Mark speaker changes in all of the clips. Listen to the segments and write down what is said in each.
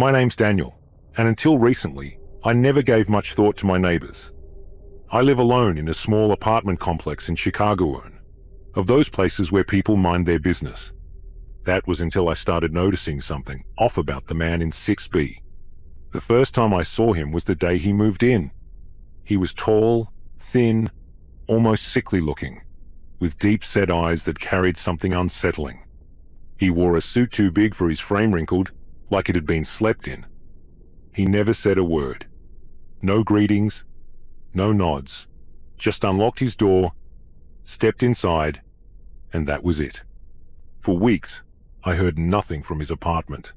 Speaker 1: My name's Daniel, and until recently, I never gave much thought to my neighbors. I live alone in a small apartment complex in Chicago, of those places where people mind their business. That was until I started noticing something off about the man in 6B. The first time I saw him was the day he moved in. He was tall, thin, almost sickly looking, with deep-set eyes that carried something unsettling. He wore a suit too big for his frame wrinkled, like it had been slept in. He never said a word. No greetings, no nods. Just unlocked his door, stepped inside, and that was it. For weeks, I heard nothing from his apartment.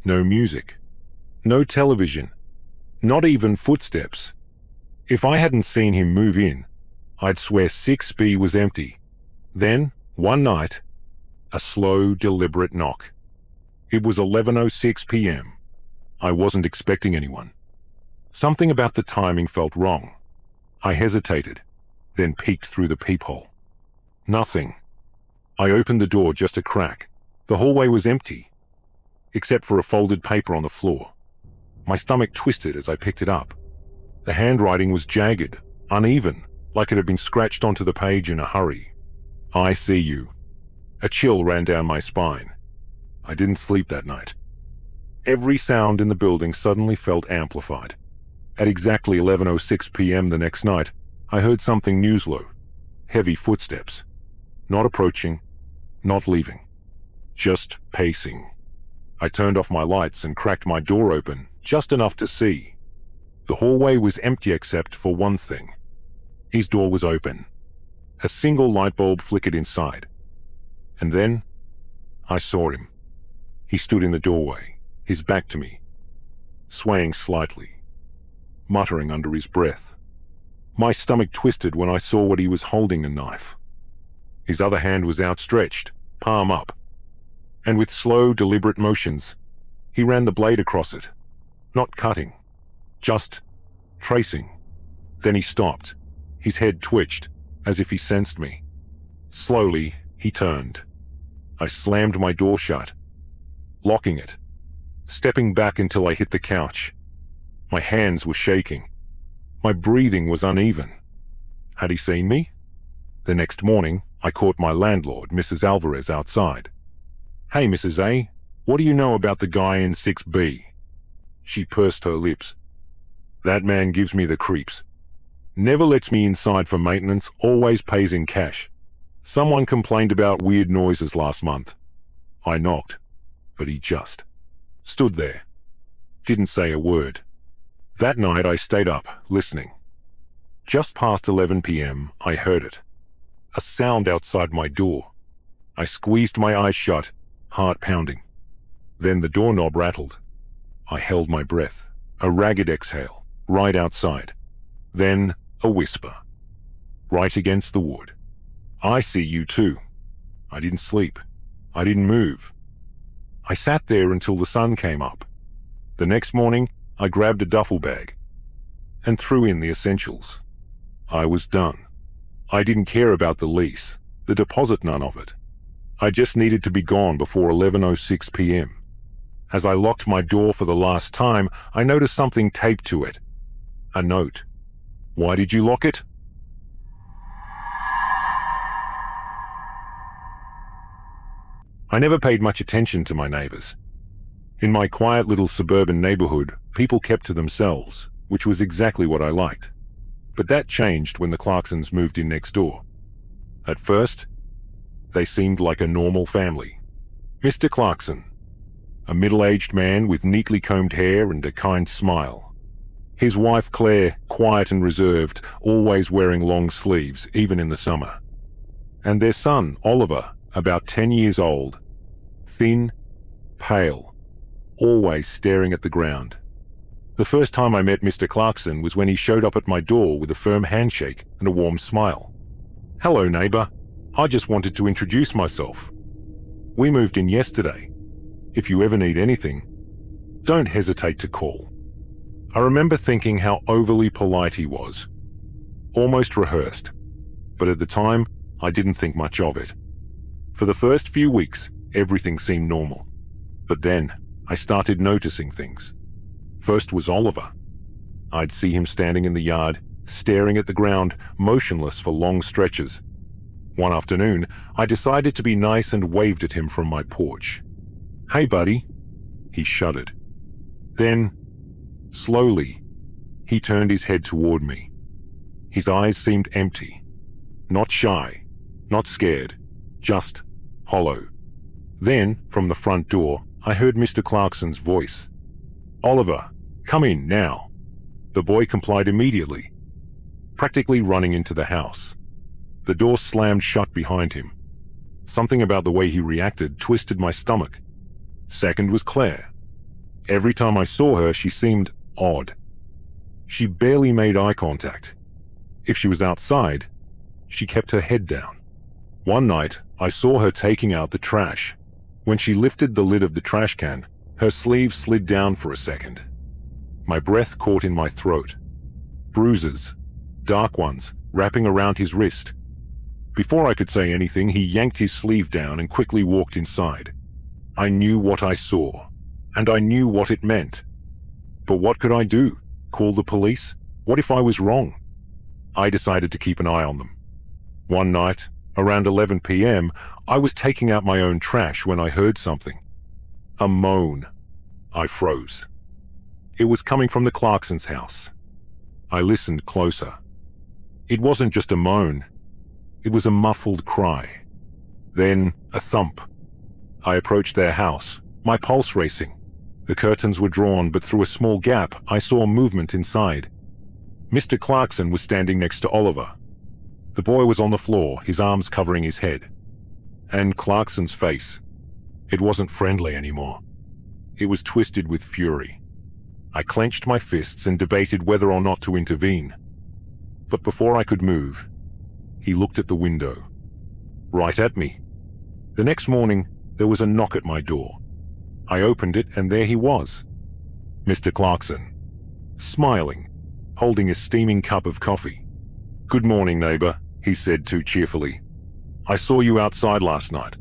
Speaker 1: No music, no television, not even footsteps. If I hadn't seen him move in, I'd swear 6B was empty. Then, one night, a slow, deliberate knock. It was 11:06 p.m. I wasn't expecting anyone. Something about the timing felt wrong. I hesitated, then peeked through the peephole. Nothing. I opened the door just a crack. The hallway was empty, except for a folded paper on the floor. My stomach twisted as I picked it up. The handwriting was jagged, uneven, like it had been scratched onto the page in a hurry. I see you. A chill ran down my spine. I didn't sleep that night. Every sound in the building suddenly felt amplified. At exactly 11:06 p.m. the next night, I heard something low. Heavy footsteps. Not approaching, not leaving. Just pacing. I turned off my lights and cracked my door open, just enough to see. The hallway was empty except for one thing. His door was open. A single light bulb flickered inside. And then, I saw him. He stood in the doorway, his back to me, swaying slightly, muttering under his breath. My stomach twisted when I saw what he was holding, a knife. His other hand was outstretched, palm up, and with slow, deliberate motions, he ran the blade across it, not cutting, just tracing. Then he stopped. His head twitched, as if he sensed me. Slowly, he turned. I slammed my door shut, locking it, stepping back until I hit the couch. My hands were shaking. My breathing was uneven. Had he seen me? The next morning, I caught my landlord, Mrs. Alvarez, outside. "Hey, Mrs. A, what do you know about the guy in 6B? She pursed her lips. "That man gives me the creeps. Never lets me inside for maintenance, always pays in cash. Someone complained about weird noises last month. I knocked, but he just stood there. Didn't say a word. That night I stayed up, listening. Just past 11 p.m., I heard it. A sound outside my door. I squeezed my eyes shut, heart pounding. Then the doorknob rattled. I held my breath, a ragged exhale, right outside. Then a whisper, right against the wood. "I see you too." I didn't sleep. I didn't move. I sat there until the sun came up. The next morning, I grabbed a duffel bag and threw in the essentials. I was done. I didn't care about the lease, the deposit, none of it. I just needed to be gone before 11:06 p.m. As I locked my door for the last time, I noticed something taped to it. A note. "Why did you lock it?" I never paid much attention to my neighbors. In my quiet little suburban neighborhood, people kept to themselves, which was exactly what I liked. But that changed when the Clarksons moved in next door. At first, they seemed like a normal family. Mr. Clarkson, a middle-aged man with neatly combed hair and a kind smile. His wife Claire, quiet and reserved, always wearing long sleeves, even in the summer. And their son, Oliver, about 10 years old, thin, pale, always staring at the ground. The first time I met Mr. Clarkson was when he showed up at my door with a firm handshake and a warm smile. "Hello, neighbor. I just wanted to introduce myself. We moved in yesterday. If you ever need anything, don't hesitate to call." I remember thinking how overly polite he was. Almost rehearsed. But at the time, I didn't think much of it. For the first few weeks, everything seemed normal. But then, I started noticing things. First was Oliver. I'd see him standing in the yard, staring at the ground, motionless for long stretches. One afternoon, I decided to be nice and waved at him from my porch. "Hey, buddy." He shuddered. Then, slowly, he turned his head toward me. His eyes seemed empty. Not shy, not scared, just hollow. Then, from the front door, I heard Mr. Clarkson's voice. "Oliver, come in now." The boy complied immediately, practically running into the house. The door slammed shut behind him. Something about the way he reacted twisted my stomach. Second was Claire. Every time I saw her, she seemed odd. She barely made eye contact. If she was outside, she kept her head down. One night, I saw her taking out the trash. When she lifted the lid of the trash can, her sleeve slid down for a second. My breath caught in my throat. Bruises, dark ones, wrapping around his wrist. Before I could say anything, he yanked his sleeve down and quickly walked inside. I knew what I saw, and I knew what it meant. But what could I do? Call the police? What if I was wrong? I decided to keep an eye on them. One night, around 11 p.m., I was taking out my own trash when I heard something. A moan. I froze. It was coming from the Clarksons' house. I listened closer. It wasn't just a moan. It was a muffled cry. Then a thump. I approached their house, my pulse racing. The curtains were drawn, but through a small gap, I saw movement inside. Mr. Clarkson was standing next to Oliver. The boy was on the floor, his arms covering his head. And Clarkson's face. It wasn't friendly anymore. It was twisted with fury. I clenched my fists and debated whether or not to intervene. But before I could move, he looked at the window. Right at me. The next morning, there was a knock at my door. I opened it, and there he was. Mr. Clarkson, smiling, holding a steaming cup of coffee. "Good morning, neighbor," he said too cheerfully. "I saw you outside last night.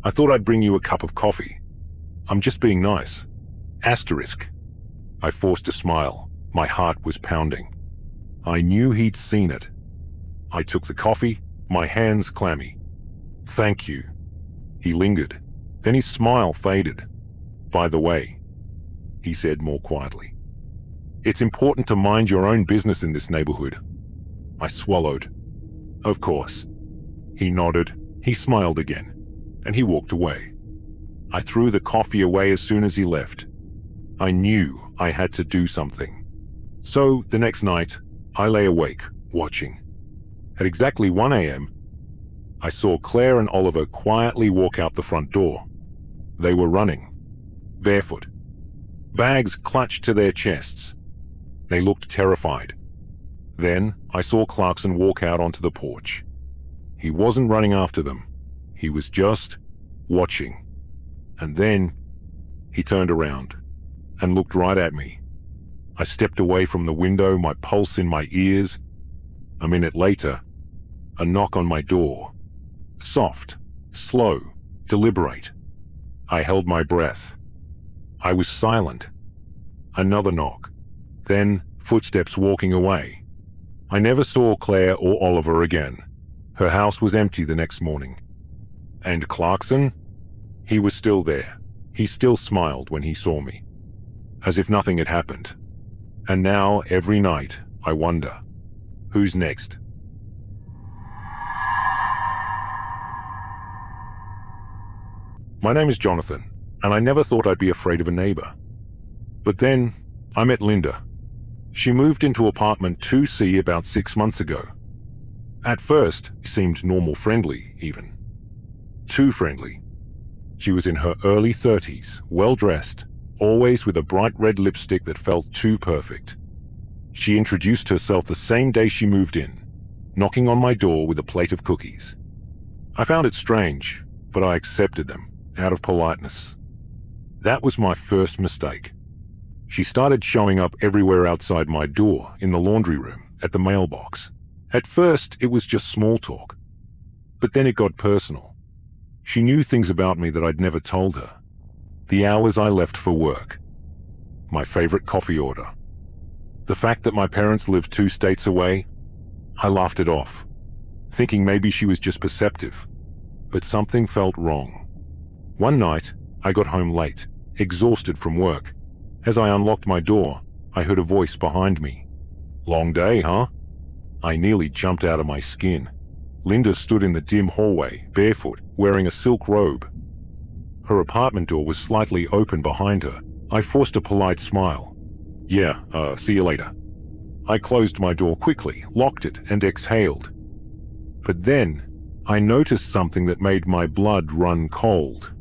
Speaker 1: I thought I'd bring you a cup of coffee. I'm just being nice. Asterisk." I forced a smile. My heart was pounding. I knew he'd seen it. I took the coffee, my hands clammy. "Thank you." He lingered. Then his smile faded. "By the way," he said more quietly, "it's important to mind your own business in this neighborhood." I swallowed. "Of course." He nodded. He smiled again, and he walked away. I threw the coffee away as soon as he left. I knew I had to do something. So the next night, I lay awake, watching. At exactly 1 a.m., I saw Claire and Oliver quietly walk out the front door. They were running, barefoot, bags clutched to their chests. They looked terrified. Then I saw Clarkson walk out onto the porch. He wasn't running after them. He was just watching. And then he turned around and looked right at me. I stepped away from the window, my pulse in my ears. A minute later, a knock on my door. Soft, slow, deliberate. I held my breath. I was silent. Another knock. Then footsteps walking away. I never saw Claire or Oliver again. Her house was empty the next morning. And Clarkson? He was still there. He still smiled when he saw me, as if nothing had happened. And now, every night, I wonder, who's next? My name is Jonathan, and I never thought I'd be afraid of a neighbor. But then, I met Linda. She moved into apartment 2C about 6 months ago. At first, she seemed normal friendly, even. Too friendly. She was in her early 30s, well-dressed, always with a bright red lipstick that felt too perfect. She introduced herself the same day she moved in, knocking on my door with a plate of cookies. I found it strange, but I accepted them, out of politeness. That was my first mistake. She started showing up everywhere outside my door, in the laundry room, at the mailbox. At first, it was just small talk. But then it got personal. She knew things about me that I'd never told her. The hours I left for work. My favorite coffee order. The fact that my parents lived 2 states away, I laughed it off, thinking maybe she was just perceptive. But something felt wrong. One night, I got home late, exhausted from work. As I unlocked my door, I heard a voice behind me. "Long day, huh?" I nearly jumped out of my skin. Linda stood in the dim hallway, barefoot, wearing a silk robe. Her apartment door was slightly open behind her. I forced a polite smile. "Yeah, see you later." I closed my door quickly, locked it, and exhaled. But then, I noticed something that made my blood run cold.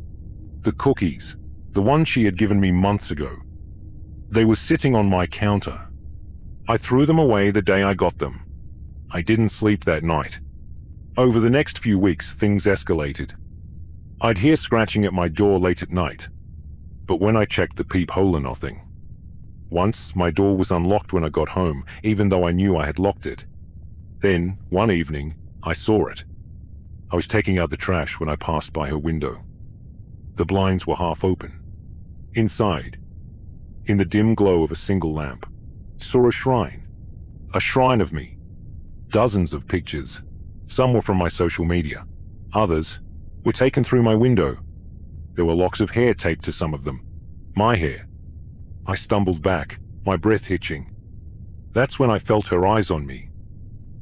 Speaker 1: The cookies, the ones she had given me months ago. They were sitting on my counter. I threw them away the day I got them. I didn't sleep that night. Over the next few weeks, things escalated. I'd hear scratching at my door late at night, but when I checked the peephole, nothing. Once, my door was unlocked when I got home, even though I knew I had locked it. Then, one evening, I saw it. I was taking out the trash when I passed by her window. The blinds were half open. Inside, in the dim glow of a single lamp, I saw a shrine of me. Dozens of pictures. Some were from my social media. Others were taken through my window. There were locks of hair taped to some of them. My hair. I stumbled back, my breath hitching. That's when I felt her eyes on me.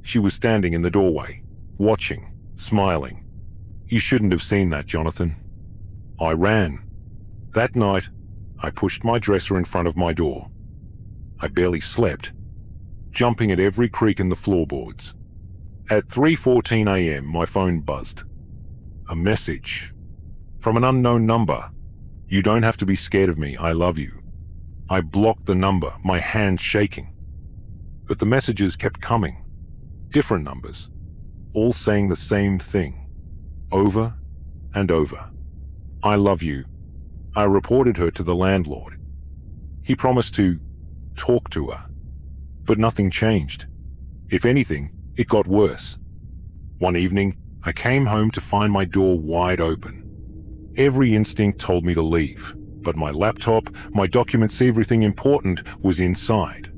Speaker 1: She was standing in the doorway, watching, smiling. "You shouldn't have seen that, Jonathan." I ran. That night, I pushed my dresser in front of my door. I barely slept, jumping at every creak in the floorboards. At 3:14 a.m., my phone buzzed. A message from an unknown number. "You don't have to be scared of me, I love you." I blocked the number, my hands shaking. But the messages kept coming. Different numbers, all saying the same thing, over and over. "I love you." I reported her to the landlord. He promised to talk to her, but nothing changed. If anything, it got worse. One evening, I came home to find my door wide open. Every instinct told me to leave, but my laptop, my documents, everything important was inside.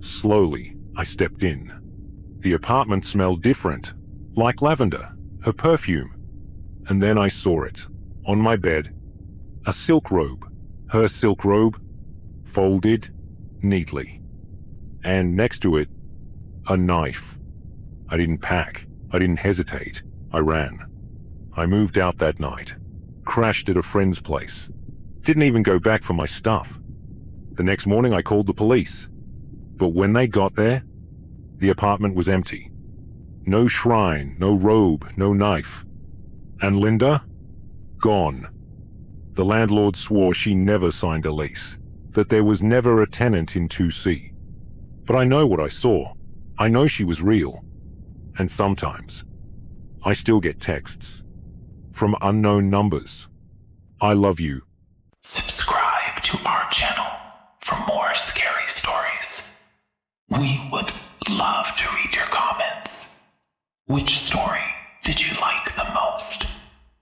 Speaker 1: Slowly, I stepped in. The apartment smelled different, like lavender, her perfume. And then I saw it, on my bed, a silk robe, her silk robe, folded neatly. And next to it, a knife. I didn't pack, I didn't hesitate, I ran. I moved out that night, crashed at a friend's place. Didn't even go back for my stuff. The next morning I called the police. But when they got there, the apartment was empty. No shrine, no robe, no knife. And Linda? Gone. The landlord swore she never signed a lease, that there was never a tenant in 2C. But I know what I saw. I know she was real. And sometimes, I still get texts from unknown numbers. "I love you."
Speaker 2: Subscribe to our channel for more scary stories. We would love to read your comments. Which story did you like